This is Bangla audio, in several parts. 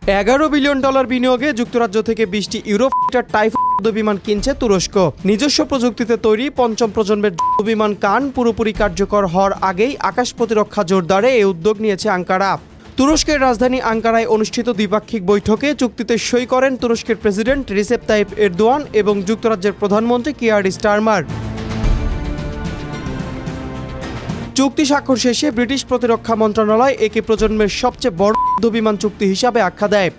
$11 বিলিয়ন বিনিয়োগে যুক্তরাজ্য থেকে 20টি ইউরোফাইটার টাইফুন যুদ্ধবিমান কিনছে তুরস্ক। নিজস্ব প্রযুক্তিতে তৈরি পঞ্চম প্রজন্মের যুদ্ধবিমান কান পুরোপুরি কার্যকর হওয়ার আগেই আকাশ প্রতিরক্ষা জোরদারে এই উদ্যোগ নিয়েছে আঙ্কারা। তুরস্কের রাজধানী আঙ্কারায় অনুষ্ঠিত দ্বিপাক্ষিক বৈঠকে চুক্তিতে সই করেন তুরস্কের প্রেসিডেন্ট রিসেপ তাইপ এরদোয়ান এবং যুক্তরাজ্যের প্রধানমন্ত্রী কিয়ার স্টারমার। চুক্তি স্বাক্ষর শেষে ব্রিটিশ প্রতিরক্ষা মন্ত্রণালয় একে প্রজন্মের সবচেয়ে বড় যুদ্ধবিমান চুক্তি হিসাবে আখ্যা দেয়।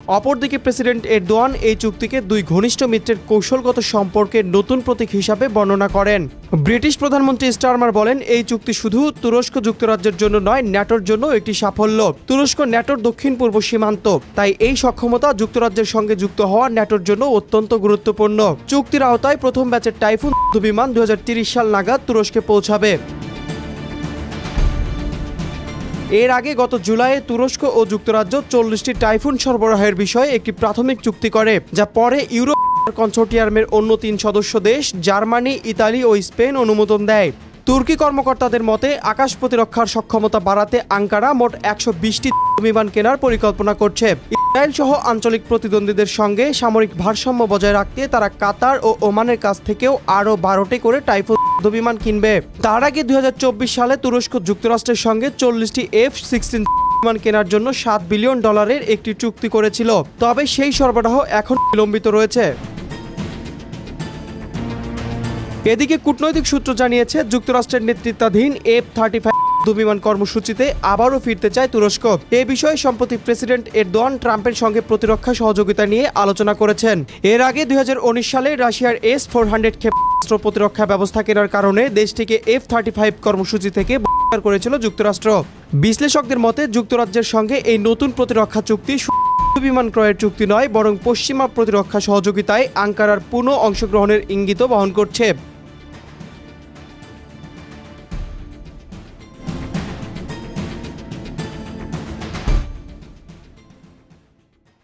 অপরদিকে প্রেসিডেন্ট এরদোয়ান এই চুক্তিকে দুই ঘনিষ্ঠ মিত্রের কৌশলগত সম্পর্কের নতুন প্রতীক হিসাবে বর্ণনা করেন। ব্রিটিশ প্রধানমন্ত্রী স্টারমার বলেন, এই চুক্তি শুধু তুরস্ক যুক্তরাজ্যের জন্য নয়, ন্যাটোর জন্য একটি সাফল্য। তুরস্ক ন্যাটোর দক্ষিণ পূর্ব সীমান্ত, তাই এই সক্ষমতা যুক্তরাজ্যের সঙ্গে যুক্ত হওয়া ন্যাটোর জন্য অত্যন্ত গুরুত্বপূর্ণ। চুক্তির আওতায় প্রথম ব্যাচের টাইফুন যুদ্ধবিমান 2030 সাল নাগাদ তুরস্কে পৌঁছাবে। এর আগে গত জুলাইয়ে তুরস্ক ও যুক্তরাজ্য 40টি টাইফুন সরবরাহের বিষয়ে একটি প্রাথমিক চুক্তি করে, যা পরে ইউরোপ কনসোর্টিয়ামের অন্য 3 সদস্য দেশ জার্মানি, ইতালি ও স্পেন অনুমোদন দেয়। তুর্কি কর্মকর্তাদের মতে আকাশ প্রতিরক্ষার সক্ষমতা বাড়াতে আঙ্কারা মোট 120টি বিমান কেনার পরিকল্পনা করছে। ইসরায়েল সহ আঞ্চলিক প্রতিদ্বন্দ্বীদের সঙ্গে সামরিক ভারসাম্য বজায় রাখতে তারা কাতার ও ওমানের কাছ থেকেও আরও 12টি করে টাইফুন যুদ্ধবিমান কিনবে। তার আগে 2024 সালে তুরস্ক যুক্তরাষ্ট্রের সঙ্গে 40টি F-16 বিমান কেনার জন্য $7 বিলিয়ন একটি চুক্তি করেছিল, তবে সেই সরবরাহ এখন বিলম্বিত রয়েছে। এদিকে কূটনৈতিক সূত্র জানিয়েছে, যুক্তরাষ্ট্রের নেতৃত্বাধীন F-35 যুদ্ধবিমান কর্মসূচিতে আবারও ফিরতে চায় তুরস্ক। এ বিষয়ে সম্প্রতি প্রেসিডেন্ট এরদোয়ান ট্রাম্পের সঙ্গে প্রতিরক্ষা সহযোগিতা নিয়ে আলোচনা করেছেন। এর আগে 2019 সালে রাশিয়ার S-400 ক্ষেপণাস্ত্র প্রতিরক্ষা ব্যবস্থা কেনার কারণে দেশটিকে F-35 কর্মসূচি থেকে বহিষ্কার করেছিল যুক্তরাষ্ট্র। বিশ্লেষকদের মতে যুক্তরাজ্যের সঙ্গে এই নতুন প্রতিরক্ষা চুক্তি বিমান ক্রয়ের চুক্তি নয়, বরং পশ্চিমা প্রতিরক্ষা সহযোগিতায় আঙ্কারার পুনঃ অংশগ্রহণের ইঙ্গিত বহন করছে।